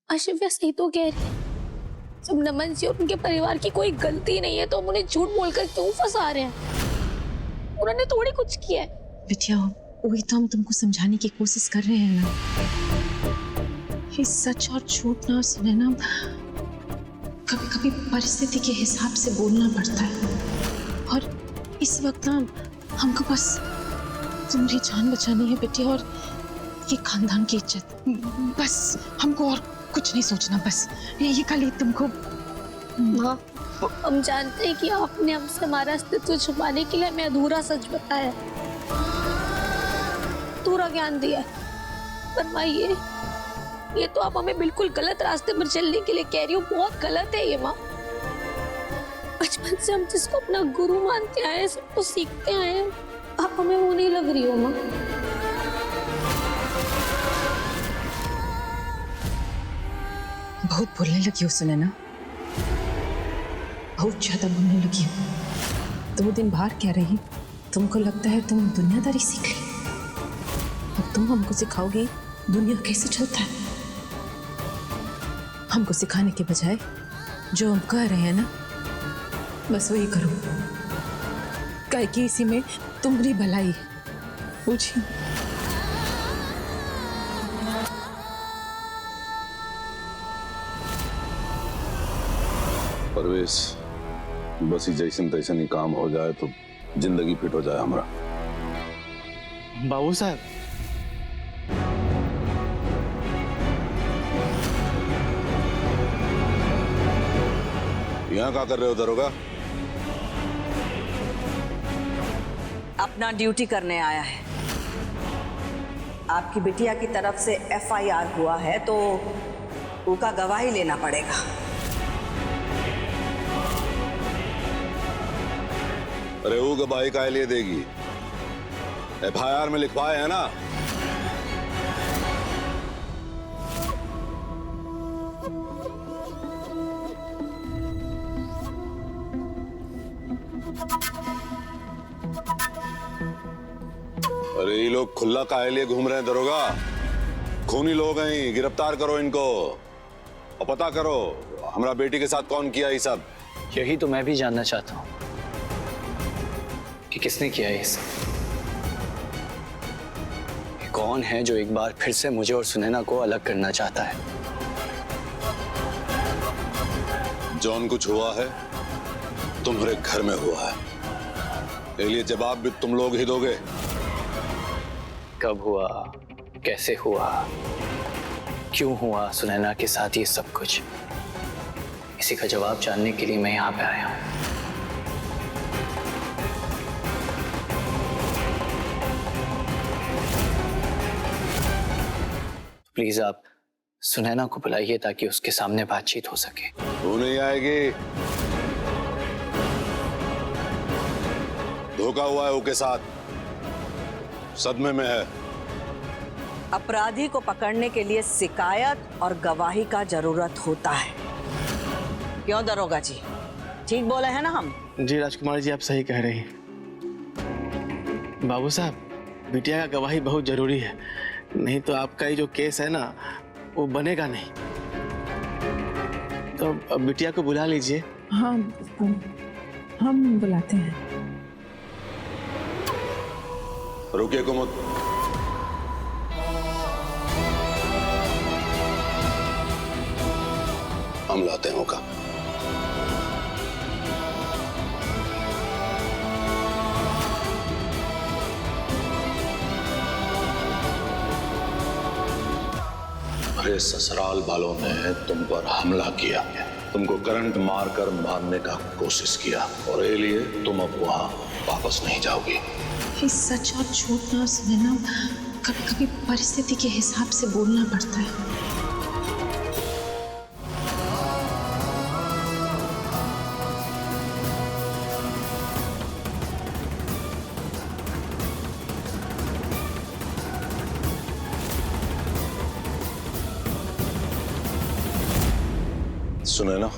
आशिफिया सही तो कह रही है। जब नमन जी और उनके परिवार की कोई गलती नहीं है तो हम उन्हें झूठ बोलकर क्यों फंसा रहे हैं? उन्होंने थोड़ी कुछ किया है। बिटिया, वही तो हम तुमको समझाने की कोशिश कर रहे हैं ना। ये सच और झूठ ना सुने ना, कभी कभी परिस्थिति के हिसाब से बोलना पड़ता है। और इस वक्त ना हमको बस तुम्हारी जान बचानी है बेटिया, और ये खानदान की इज्जत। बस हमको और कुछ नहीं सोचना, बस ये खाली तुमको। माँ, हम जानते हैं कि आपने हमसे हमारा अस्तित्व छुपाने के लिए हमें अधूरा सच बताया, अधूरा ज्ञान दिया। पर माँ, ये तो आप हमें बिल्कुल गलत रास्ते पर चलने के लिए कह रही हो। बहुत गलत है ये माँ। बचपन से हम जिसको अपना गुरु मानते आए हैं, सबको सीखते आए हैं, आप हमें वो नहीं लग रही हो माँ। बहुत बोलने लगी हो सुनैना, बहुत ज्यादा बोलने लगी हो। 2 दिन बाहर क्या रही, तुमको लगता है तुम दुनियादारी सीख ली। अब तुम हमको सिखाओगी दुनिया कैसे चलता है। हमको सिखाने के बजाय जो हम कह रहे हैं ना, बस वही करो, काहे कि इसी में तुम्हारी भलाई है। पूछिए। परवेश, बस ही जैसन तैसन ही काम हो जाए तो जिंदगी फिट हो जाए हमारा। बाबू साहब, यहाँ क्या कर रहे हो दरोगा? अपना ड्यूटी करने आया है। आपकी बिटिया की तरफ से FIR हुआ है तो उसका गवाही लेना पड़ेगा। अरे वो गवाही का लिए देगी? FIR में लिखवाए है ना। अरे ये लोग खुला काहे लिए घूम रहे हैं दरोगा? खूनी लोग हैं, गिरफ्तार करो इनको और पता करो हमारा बेटी के साथ कौन किया ये सब। यही तो मैं भी जानना चाहता हूँ कि किसने किया ये सब। ये कौन है जो एक बार फिर से मुझे और सुनैना को अलग करना चाहता है? जौन कुछ हुआ है तुम्हारे घर में हुआ है, इसके लिए जवाब भी तुम लोग ही दोगे। कब हुआ, कैसे हुआ, क्यों हुआ सुनैना के साथ ये सब कुछ, इसी का जवाब जानने के लिए मैं यहाँ पे आया हूँ। प्लीज आप सुनैना को बुलाइए ताकि उसके सामने बातचीत हो सके। वो नहीं आएगी। धोखा हुआ है उसके साथ, सदमे में है। अपराधी को पकड़ने के लिए शिकायत और गवाही का जरूरत होता है। क्यों दरोगा जी, ठीक बोले हैं ना हम? जी राजकुमार जी, आप सही कह रही हैं। बाबू साहब, बिटिया का गवाही बहुत जरूरी है, नहीं तो आपका ये जो केस है ना वो बनेगा नहीं। तो अब बिटिया को बुला लीजिए। हाँ, हम बुलाते हैं। रुकिए कुमुद, हम लाते हैं का। अरे ससुराल वालों ने तुम पर हमला किया, तुमको करंट मारकर मारने का कोशिश किया और ये लिए तुम अब वहां वापस नहीं जाओगी। ये सच और झूठ ना सुनैना, कभी कभी परिस्थिति के हिसाब से बोलना पड़ता है। सुने ना,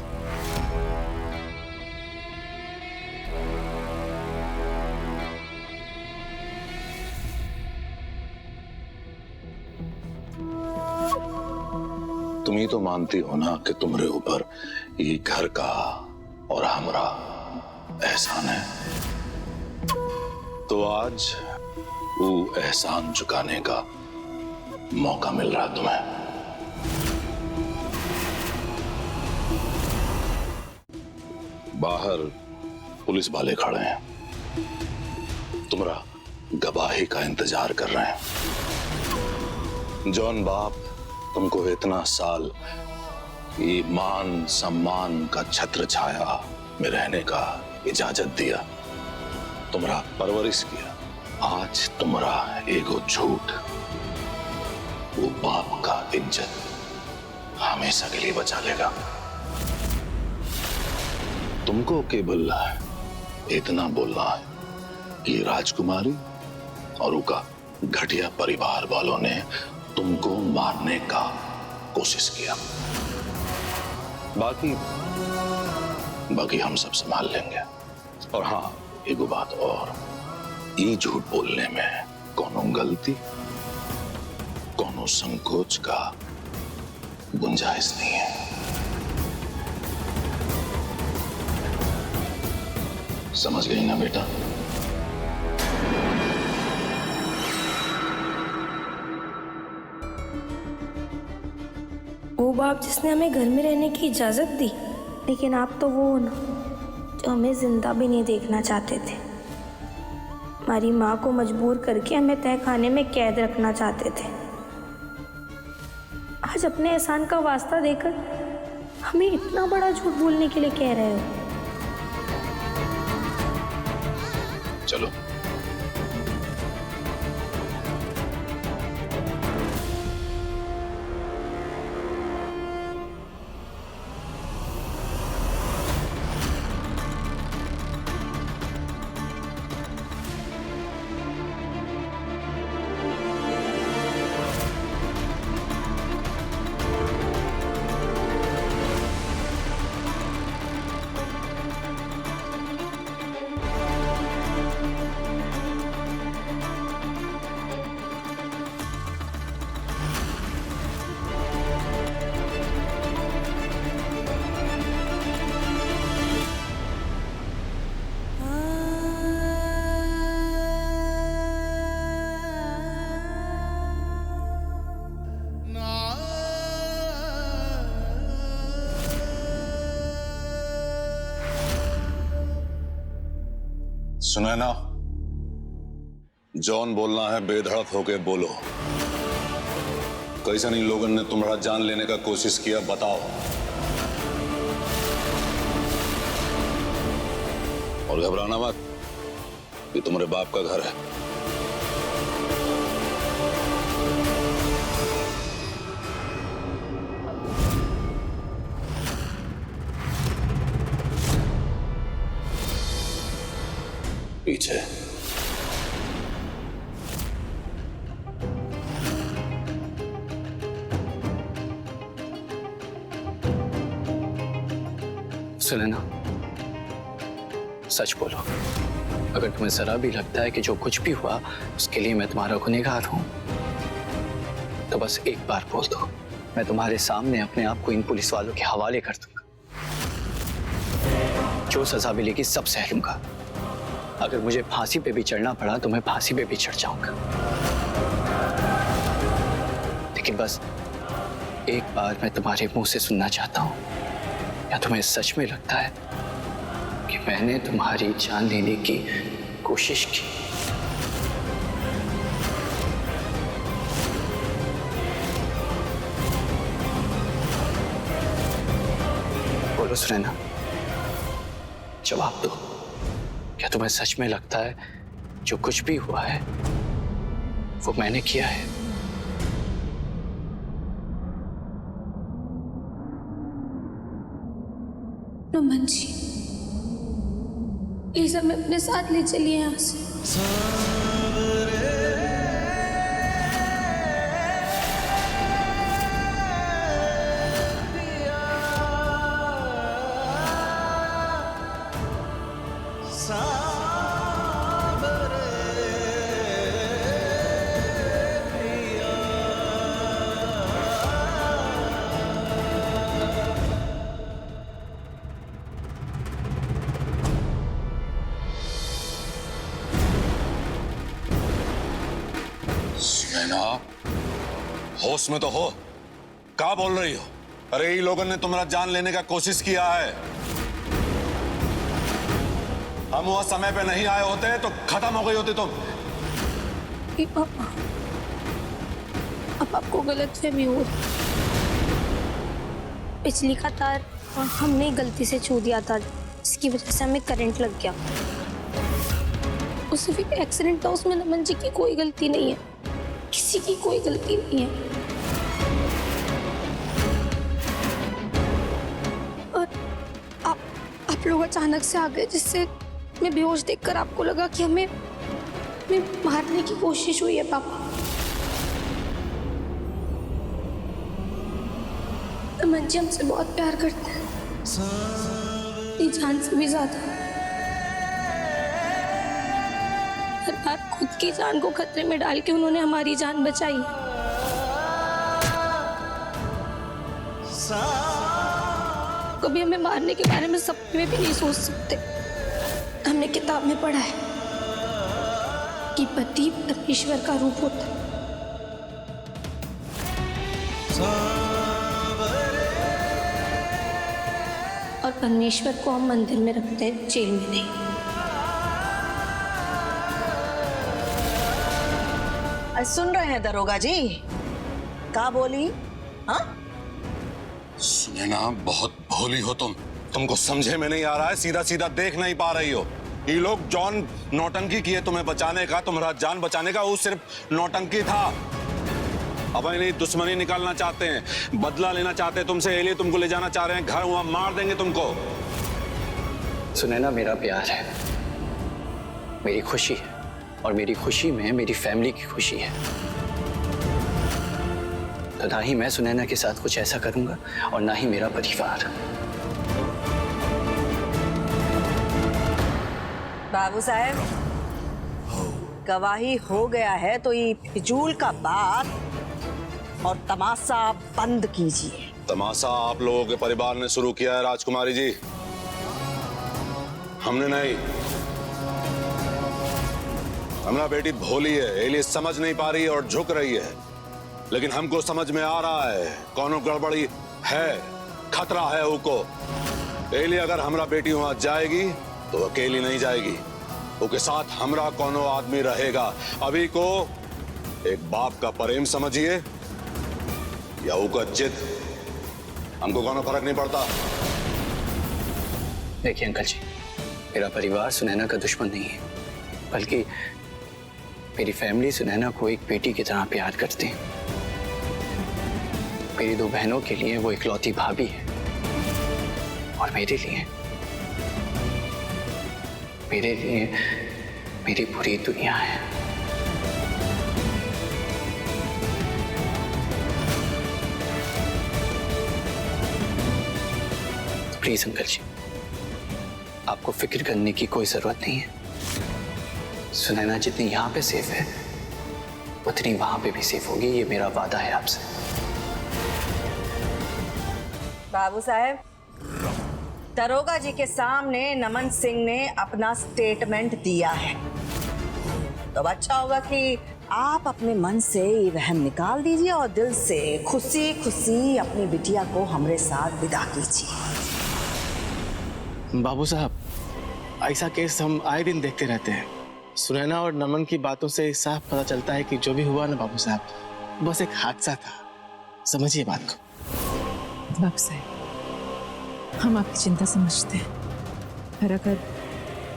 तुम ही तो मानती हो ना कि तुम्हारे ऊपर ये घर का और हमरा एहसान है। तो आज वो एहसान चुकाने का मौका मिल रहा तुम्हें। बाहर पुलिस वाले खड़े हैं, तुम्हारा गवाही का इंतजार कर रहे हैं। जॉन बाप तुमको इतना साल ये मान सम्मान का छत्र छाया में रहने का इजाजत दिया, तुम्हारा परवरिश किया। आज तुम्हारा एगो झूठ वो बाप का इज्जत हमेशा के लिए बचा लेगा। तुमको केवल इतना बोलना है कि राजकुमारी और उनका घटिया परिवार वालों ने तुमको मारने का कोशिश किया। बाकी हम सब संभाल लेंगे। और हाँ, एक बात और, ये झूठ बोलने में कोनो गलती, कोनो संकोच का गुंजाइश नहीं है। समझ गई ना बेटा? वो बाप जिसने हमें घर में रहने की इजाजत दी, लेकिन आप तो वो हो ना जो हमें जिंदा भी नहीं देखना चाहते थे। हमारी माँ को मजबूर करके हमें तहखाने में कैद रखना चाहते थे। आज अपने एहसान का वास्ता देकर हमें इतना बड़ा झूठ बोलने के लिए कह रहे हो। चलो सुनैना, जॉन बोलना है, बेधड़क होके बोलो। कैसे नहीं लोगों ने तुम्हारा जान लेने का कोशिश किया, बताओ। और घबराना मत, ये तुम्हारे बाप का घर है। पीछे सुनैना, सच बोलो। अगर तुम्हें जरा भी लगता है कि जो कुछ भी हुआ उसके लिए मैं तुम्हारा गुनहगार हूं, तो बस एक बार बोल दो, मैं तुम्हारे सामने अपने आप को इन पुलिस वालों के हवाले कर दूंगा। जो सजा मिलेगी सब सह लूंगा। अगर मुझे फांसी पे भी चढ़ना पड़ा तो मैं फांसी पे भी चढ़ जाऊंगा। लेकिन बस एक बार मैं तुम्हारे मुंह से सुनना चाहता हूं, या तुम्हें सच में लगता है कि मैंने तुम्हारी जान लेने की कोशिश की? बोलो सुनैना, जवाब दो। क्या तुम्हें सच में लगता है जो कुछ भी हुआ है वो मैंने किया है? रमन जी, प्लीज हमें अपने साथ ले चलिए यहाँ से। सुनैना, होश में तो हो, क्या बोल रही हो? अरे इन लोगों ने तुम्हारा जान लेने का कोशिश किया है। हम वह समय पे नहीं आए होते तो खत्म हो गई होती तुम। पापा, अब आपको गलतफहमी हो रही। बिजली का तार हमने गलती से छू दिया था, इसकी वजह से हमें करंट लग गया। उस सिर्फ एक एक्सीडेंट था, उसमें नमन जी की कोई गलती नहीं है, किसी की कोई गलती नहीं है। और आप लोग अचानक से आ गए, जिससे मैं बेहोश देखकर आपको लगा कि हमें मारने की कोशिश हुई है। पापा, नमन जी हमसे बहुत प्यार करते हैं, अपनी जान से भी ज्यादा। हर बार खुद की जान को खतरे में डाल के उन्होंने हमारी जान बचाई। कभी हमें मारने के बारे में सपने में भी नहीं सोच सकते। हमने किताब में पढ़ा है कि पति परमेश्वर का रूप होता है। और परमेश्वर को हम मंदिर में रखते हैं, जेल में नहीं। सुन रहे हैं दरोगा जी, क्या बोली? हाँ, सुनैना, बहुत भोली हो तुम। तुमको समझे में नहीं आ रहा है, सीधा सीधा देख नहीं पा रही हो। ये लोग जॉन नौटंकी किए तुम्हें बचाने का, तुम्हारा जान बचाने का, वो सिर्फ नौटंकी था। अब इन्हें दुश्मनी निकालना चाहते हैं, बदला लेना चाहते हैं तुमसे, इसलिए तुमको ले जाना चाह रहे हैं घर, वहां मार देंगे तुमको। सुनैना, मेरा प्यार है, मेरी खुशी है, और मेरी खुशी में मेरी फैमिली की खुशी है। तो ना ही मैं सुनैना के साथ कुछ ऐसा करूंगा और ना ही मेरा परिवार। बाबू साहब, गवाही हो गया है तो ये फिजूल का बात और तमाशा बंद कीजिए। तमाशा आप लोगों के परिवार ने शुरू किया है राजकुमारी जी, हमने नहीं। हमारा बेटी भोली है, इसलिए समझ नहीं पा रही है और झुक रही है, लेकिन हमको समझ में आ रहा है कौन गड़बड़ी है, खतरा है उनको। इसलिए अगर हमारा बेटी वहां जाएगी तो अकेली नहीं जाएगी, उसके साथ हमरा कोनो आदमी रहेगा। अभी को एक बाप का प्रेम समझिए या उसका जिद, हमको कोनो फर्क नहीं पड़ता। देखिए अंकल जी, मेरा परिवार सुनैना का दुश्मन नहीं है, बल्कि मेरी फैमिली सुनैना को एक बेटी की तरह प्यार करती है। मेरी दो बहनों के लिए वो इकलौती भाभी है, और मेरे लिए मेरी पूरी दुनिया है। प्लीज अंकल जी, आपको फिक्र करने की कोई जरूरत नहीं है। सुनैना जितनी यहाँ पे सेफ है, उतनी वहां पे भी सेफ होगी, ये मेरा वादा है आपसे। बाबू साहब, दरोगा जी के सामने नमन सिंह ने अपना स्टेटमेंट दिया है, तो अच्छा होगा कि आप अपने मन से ये वहम निकाल दीजिए और दिल से खुशी खुशी अपनी बिटिया को हमारे साथ विदा कीजिए। बाबू साहब, ऐसा केस हम आए दिन देखते रहते हैं। सुनैना और नमन की बातों से साफ पता चलता है कि जो भी हुआ ना बाबू साहब, बस एक हादसा था, समझिए बात को। बाबू साहब, हम आपकी चिंता समझते हैं, पर अगर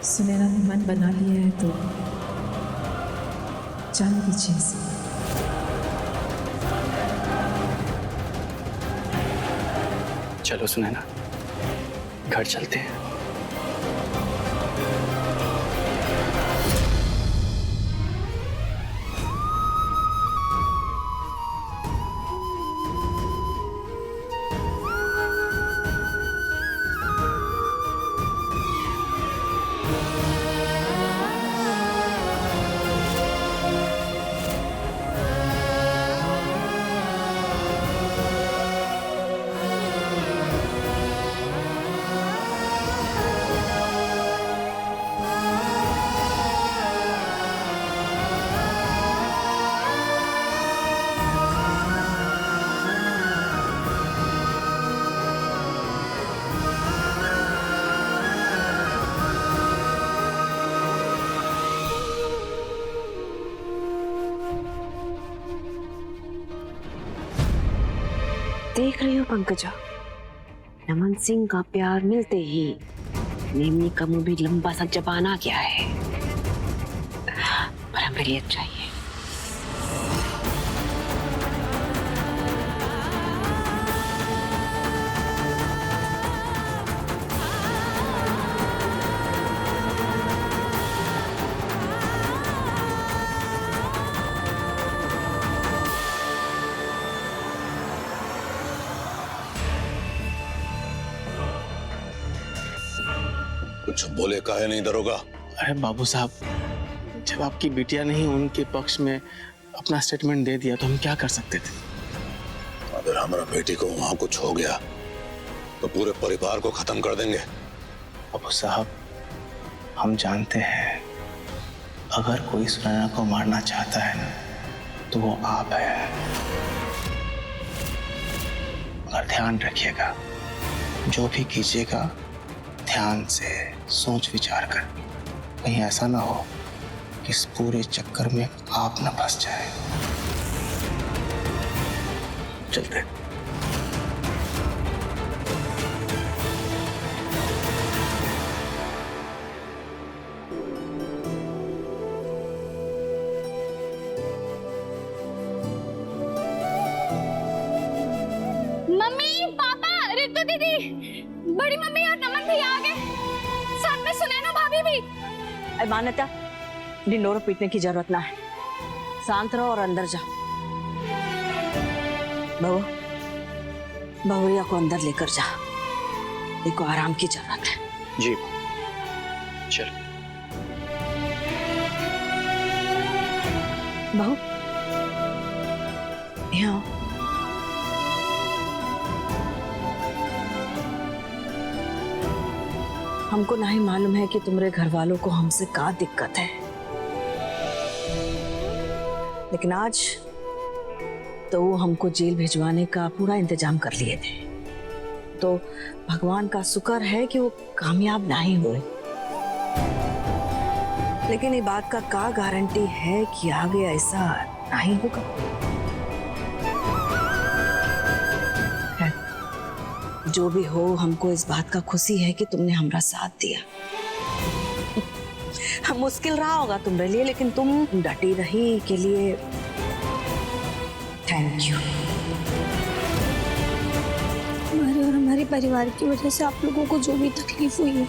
सुनैना ने मन बना लिया है तो जाने दीजिए इसे। चलो सुनैना, घर चलते हैं। देख रही हो पंकजा, नमन सिंह का प्यार मिलते ही नेमनी का मुंह भी लंबा सा जबान आ गया है, पर हमें लिए चाहिए। कुछ बोले काहे नहीं दरोगा? अरे बाबू साहब, जब आपकी बिटिया ने ही उनके पक्ष में अपना स्टेटमेंट दे दिया तो हम क्या कर सकते थे? अगर हमारा बेटी को वहां कुछ हो गया तो पूरे परिवार को खत्म कर देंगे। बाबू साहब, हम जानते हैं अगर कोई सुनैना को मारना चाहता है ना तो वो आप है। मगर ध्यान रखिएगा, जो भी कीजिएगा ध्यान से सोच विचार कर, कहीं ऐसा ना हो कि इस पूरे चक्कर में आप ना फंस जाए। चलते। मम्मी, पापा, रितु दीदी, बड़ी मम्मी और नमन भैया आ गए, साथ में सुनैना भाभी भी। अरे मान्यता, ढिंडोरा पीटने की जरूरत ना है, शांत रहो और अंदर जाओ। बहू, बहुरिया को अंदर लेकर जा, देखो आराम की जरूरत है। जी चल। बहू, यहाँ आओ। हमको नहीं मालूम है कि तुम्हारे घर वालों को हमसे क्या दिक्कत है, लेकिन आज तो वो हमको जेल भिजवाने का पूरा इंतजाम कर लिए थे, तो भगवान का शुक्र है कि वो कामयाब नहीं हुए। लेकिन ये बात का क्या गारंटी है कि आगे ऐसा नहीं होगा? जो भी हो, हमको इस बात का खुशी है कि तुमने हमारा साथ दिया। मुश्किल रहा होगा तुम्हारे लिए, लेकिन तुम डटी रही के लिए थैंक यू। हमारे और हमारे परिवार की वजह से आप लोगों को जो भी तकलीफ हुई है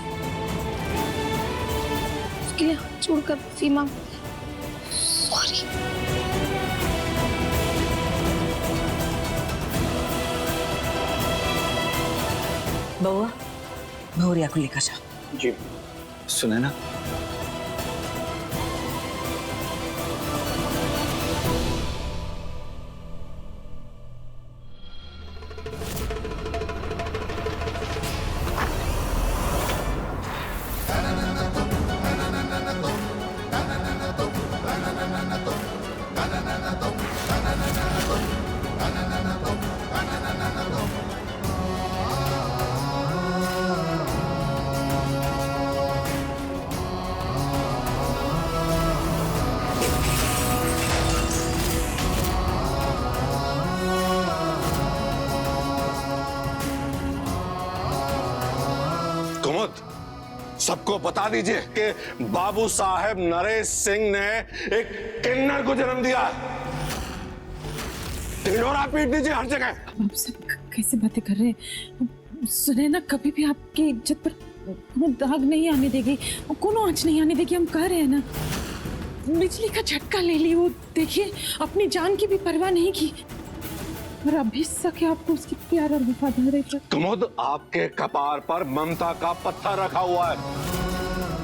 उसके लिए हाथ जोड़कर माफी मांग। सॉरी। बउआ, बहुरिया को लेकर जाओ। जी सुनैना, कुमुद, सबको बता दीजिए कि बाबू साहेब नरेश सिंह ने एक किन्नर को जन्म दिया। ढिंढोरा पीट दीजिए हर जगह। आप सब कैसे बातें कर रहे हैं? सुनैना कभी भी आपकी इज्जत पर कोनो दाग नहीं आने देगी, कोनो आंच नहीं आने देगी। हम कह रहे हैं ना, बिजली का झटका ले ली वो, देखिए अपनी जान की भी परवाह नहीं की, और अभी तक आपको उसकी प्यार और वफादार है। कुमुद, आपके कपार पर ममता का पत्थर रखा हुआ है,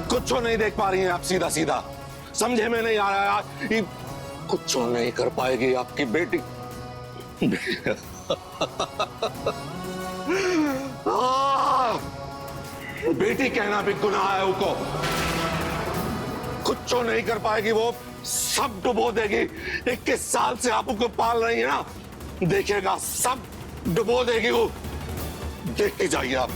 कुछ नहीं देख पा रही हैं आप। सीधा सीधा समझे में नहीं आ रहा है, कुछ नहीं कर पाएगी आपकी बेटी। बेटी कहना भी गुनाह है उनको। कुछ नहीं कर पाएगी वो, सब डुबो देगी। 21 साल से आप उनको पाल रही है ना, देखिएगा सब डुबो देगी वो, देखते जाइए आप।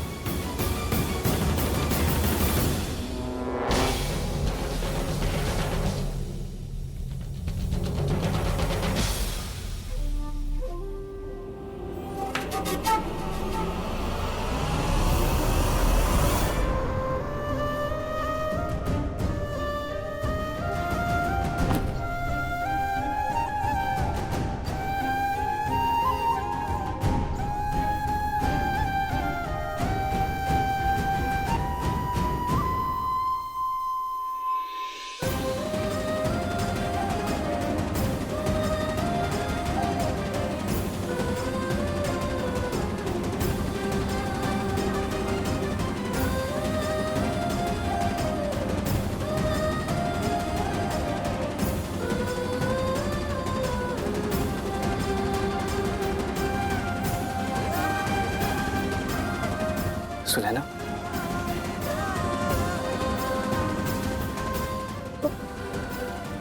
सुनैना।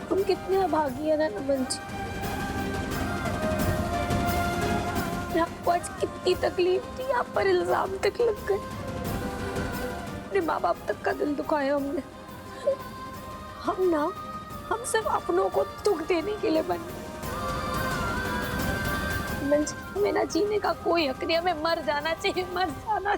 तुम कितने अभागी है ना नमन जी। आपको आज कितनी तकलीफ थी, आप पर इल्जाम तक लग गए। अपने माँ बाप तक का दिल दुखाया हमने। हम सिर्फ अपनों को दुख देने के लिए बने। हमें ना जीने का कोई हक नहीं, हमें मर जाना चाहिए, मर जाना।